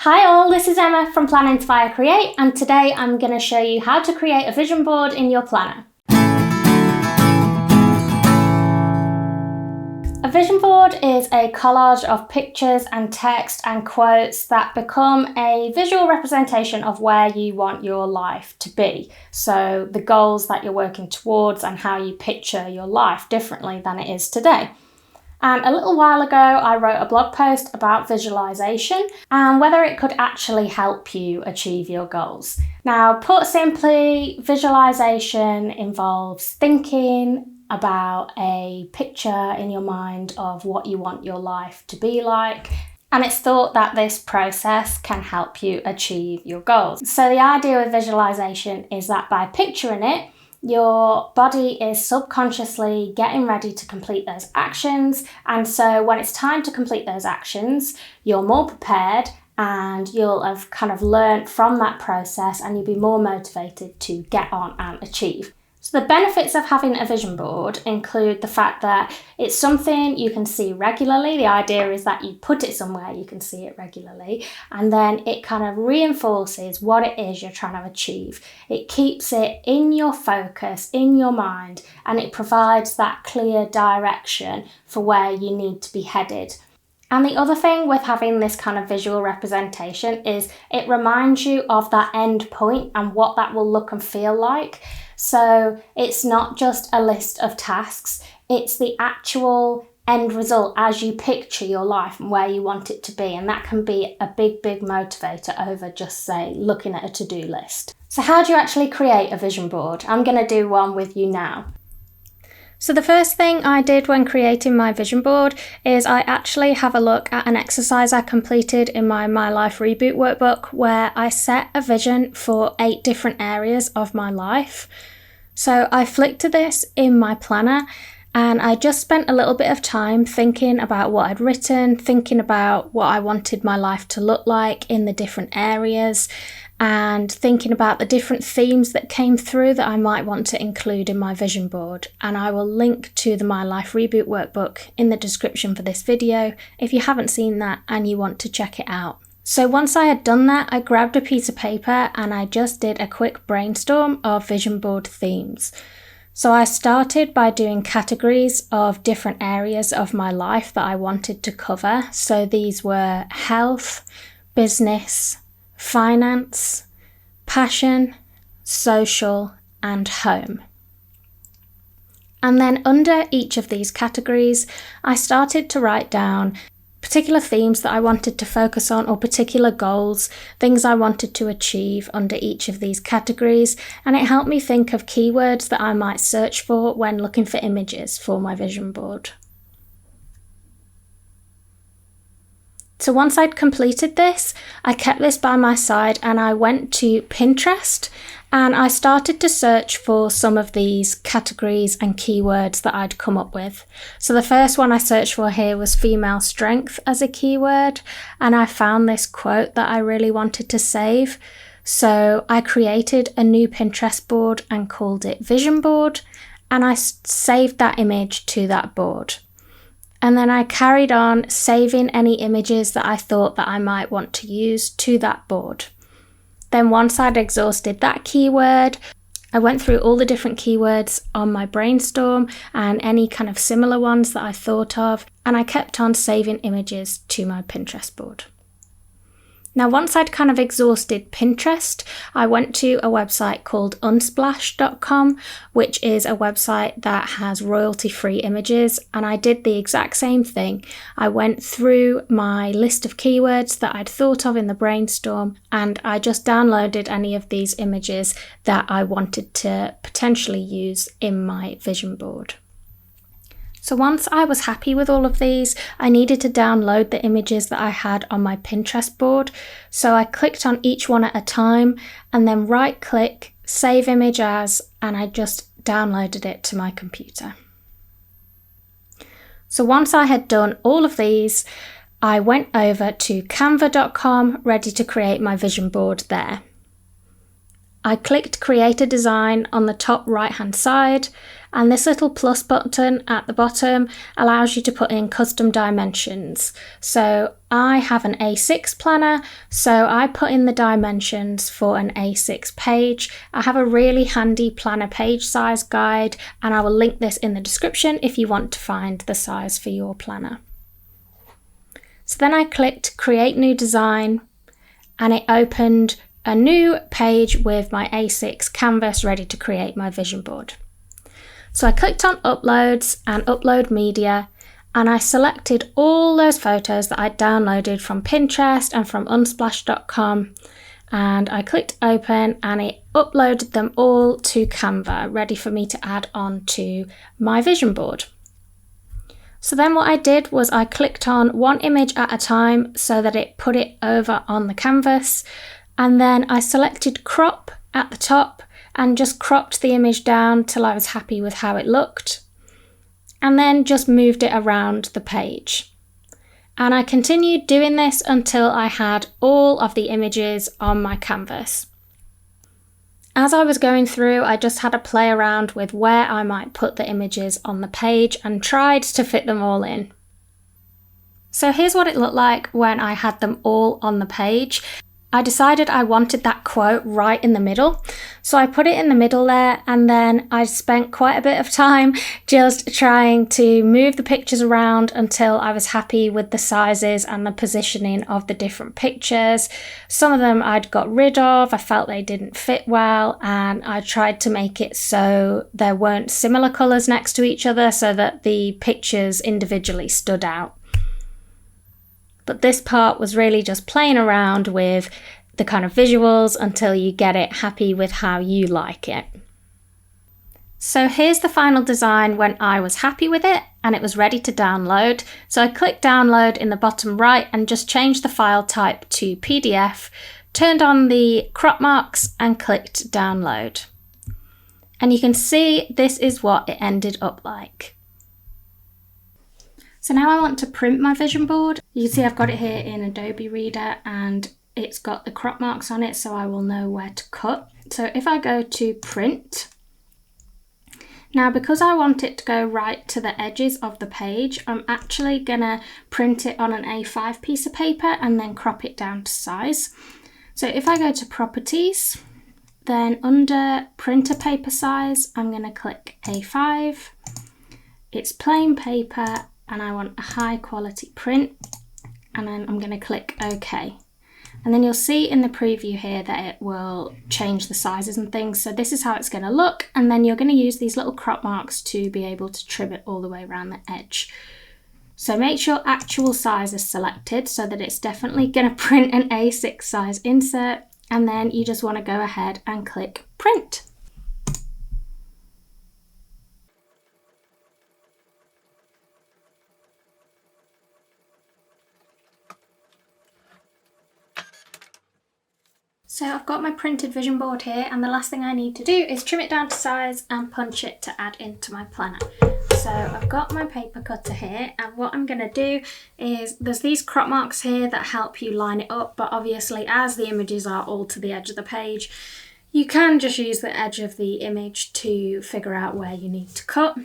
Hi all, this is Emma from Plan Inspire Create, and today I'm going to show you how to create a vision board in your planner. A vision board is a collage of pictures and text and quotes that become a visual representation of where you want your life to be. So the goals that you're working towards and how you picture your life differently than it is today. And a little while ago, I wrote a blog post about visualization and whether it could actually help you achieve your goals. Now, put simply, visualization involves thinking about a picture in your mind of what you want your life to be like. And it's thought that this process can help you achieve your goals. So the idea of visualization is that by picturing it, your body is subconsciously getting ready to complete those actions. And so when it's time to complete those actions, you're more prepared and you'll have kind of learned from that process and you'll be more motivated to get on and achieve. So the benefits of having a vision board include the fact that it's something you can see regularly. The idea is that you put it somewhere you can see it regularly, and then it kind of reinforces what it is you're trying to achieve. It keeps it in your focus, in your mind, and it provides that clear direction for where you need to be headed. And the other thing with having this kind of visual representation is it reminds you of that end point and what that will look and feel like. So it's not just a list of tasks, it's the actual end result as you picture your life and where you want it to be. And that can be a big motivator over just, say, looking at a to-do list. So how do you actually create a vision board? I'm going to do one with you now. So the first thing I did when creating my vision board is I actually have a look at an exercise I completed in my Life Reboot workbook where I set a vision for 8 different areas of my life. So I flicked to this in my planner and I just spent a little bit of time thinking about what I'd written, thinking about what I wanted my life to look like in the different areas, and thinking about the different themes that came through that I might want to include in my vision board. And I will link to the My Life Reboot workbook in the description for this video if you haven't seen that and you want to check it out. So once I had done that, I grabbed a piece of paper and I just did a quick brainstorm of vision board themes. So I started by doing categories of different areas of my life that I wanted to cover. So these were health, business, finance, passion, social, and home. And then under each of these categories, I started to write down particular themes that I wanted to focus on or particular goals, things I wanted to achieve under each of these categories. And it helped me think of keywords that I might search for when looking for images for my vision board. So once I'd completed this, I kept this by my side and I went to Pinterest and I started to search for some of these categories and keywords that I'd come up with. So the first one I searched for here was female strength as a keyword, and I found this quote that I really wanted to save. So I created a new Pinterest board and called it Vision Board, and I saved that image to that board. And then I carried on saving any images that I thought that I might want to use to that board. Then once I'd exhausted that keyword, I went through all the different keywords on my brainstorm and any kind of similar ones that I thought of, and I kept on saving images to my Pinterest board. Now, once I'd kind of exhausted Pinterest, I went to a website called unsplash.com, which is a website that has royalty-free images, and I did the exact same thing. I went through my list of keywords that I'd thought of in the brainstorm, and I just downloaded any of these images that I wanted to potentially use in my vision board. So once I was happy with all of these, I needed to download the images that I had on my Pinterest board. So I clicked on each one at a time and then right click, save image as, and I just downloaded it to my computer. So once I had done all of these, I went over to canva.com ready to create my vision board there. I clicked Create a Design on the top right hand side, and this little plus button at the bottom allows you to put in custom dimensions. So I have an A6 planner, so I put in the dimensions for an A6 page. I have a really handy planner page size guide, and I will link this in the description if you want to find the size for your planner. So then I clicked Create New Design, and it opened a new page with my A6 canvas ready to create my vision board. So I clicked on Uploads and Upload Media, and I selected all those photos that I downloaded from Pinterest and from unsplash.com, and I clicked Open, and it uploaded them all to Canva, ready for me to add on to my vision board. So then what I did was I clicked on one image at a time so that it put it over on the canvas, and then I selected crop at the top and just cropped the image down till I was happy with how it looked, and then just moved it around the page. And I continued doing this until I had all of the images on my canvas. As I was going through, I just had a play around with where I might put the images on the page and tried to fit them all in. So here's what it looked like when I had them all on the page. I decided I wanted that quote right in the middle, so I put it in the middle there, and then I spent quite a bit of time just trying to move the pictures around until I was happy with the sizes and the positioning of the different pictures. Some of them I'd got rid of, I felt they didn't fit well, and I tried to make it so there weren't similar colours next to each other so that the pictures individually stood out. But this part was really just playing around with the kind of visuals until you get it happy with how you like it. So here's the final design when I was happy with it and it was ready to download. So I clicked download in the bottom right and just changed the file type to PDF, turned on the crop marks and clicked download. And you can see this is what it ended up like. So now I want to print my vision board. You can see I've got it here in Adobe Reader and it's got the crop marks on it, so I will know where to cut. So if I go to print, now because I want it to go right to the edges of the page, I'm actually gonna print it on an A5 piece of paper and then crop it down to size. So if I go to properties, then under printer paper size, I'm gonna click A5. It's plain paper, and I want a high quality print, and then I'm going to click OK. And then you'll see in the preview here that it will change the sizes and things. So this is how it's going to look, and then you're going to use these little crop marks to be able to trim it all the way around the edge. So make sure actual size is selected so that it's definitely going to print an A6 size insert, and then you just want to go ahead and click print. So I've got my printed vision board here, and the last thing I need to do is trim it down to size and punch it to add into my planner. So I've got my paper cutter here, and what I'm going to do is there's these crop marks here that help you line it up, but obviously as the images are all to the edge of the page, you can just use the edge of the image to figure out where you need to cut.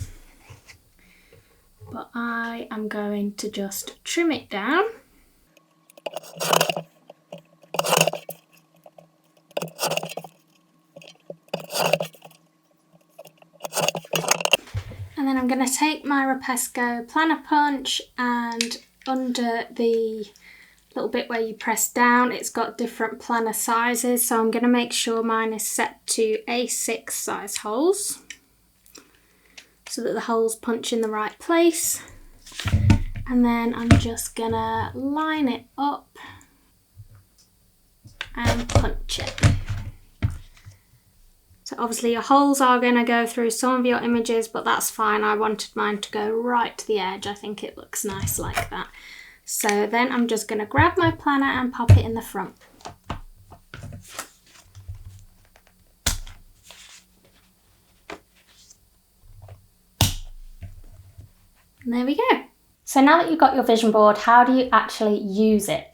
But I am going to just trim it down. And then I'm going to take my Repesco planner punch, and under the little bit where you press down, it's got different planner sizes. So I'm going to make sure mine is set to A6 size holes so that the holes punch in the right place. And then I'm just going to line it up and punch it. So obviously your holes are going to go through some of your images, but that's fine. I wanted mine to go right to the edge. I think it looks nice like that. So then I'm just going to grab my planner and pop it in the front. And there we go. So now that you've got your vision board, how do you actually use it?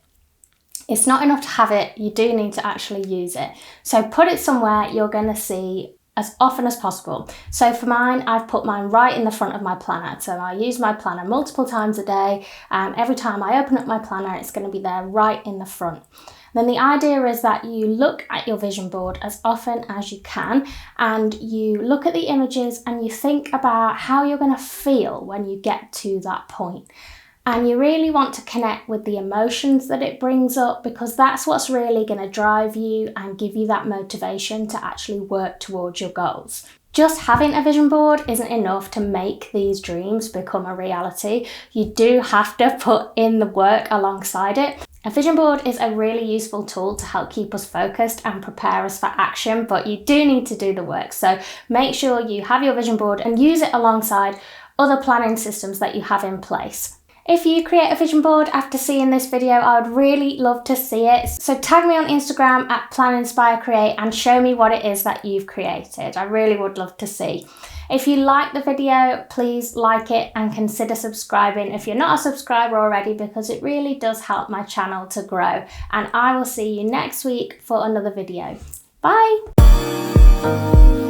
It's not enough to have it, you do need to actually use it. So put it somewhere you're going to see as often as possible. So for mine, I've put mine right in the front of my planner. So I use my planner multiple times a day. Every time I open up my planner, it's going to be there right in the front. Then the idea is that you look at your vision board as often as you can, and you look at the images and you think about how you're going to feel when you get to that point. And you really want to connect with the emotions that it brings up, because that's what's really going to drive you and give you that motivation to actually work towards your goals. Just having a vision board isn't enough to make these dreams become a reality. You do have to put in the work alongside it. A vision board is a really useful tool to help keep us focused and prepare us for action, but you do need to do the work. So make sure you have your vision board and use it alongside other planning systems that you have in place. If you create a vision board after seeing this video, I would really love to see it. So tag me on Instagram at PlanInspireCreate and show me what it is that you've created. I really would love to see. If you like the video, please like it and consider subscribing if you're not a subscriber already, because it really does help my channel to grow. And I will see you next week for another video. Bye!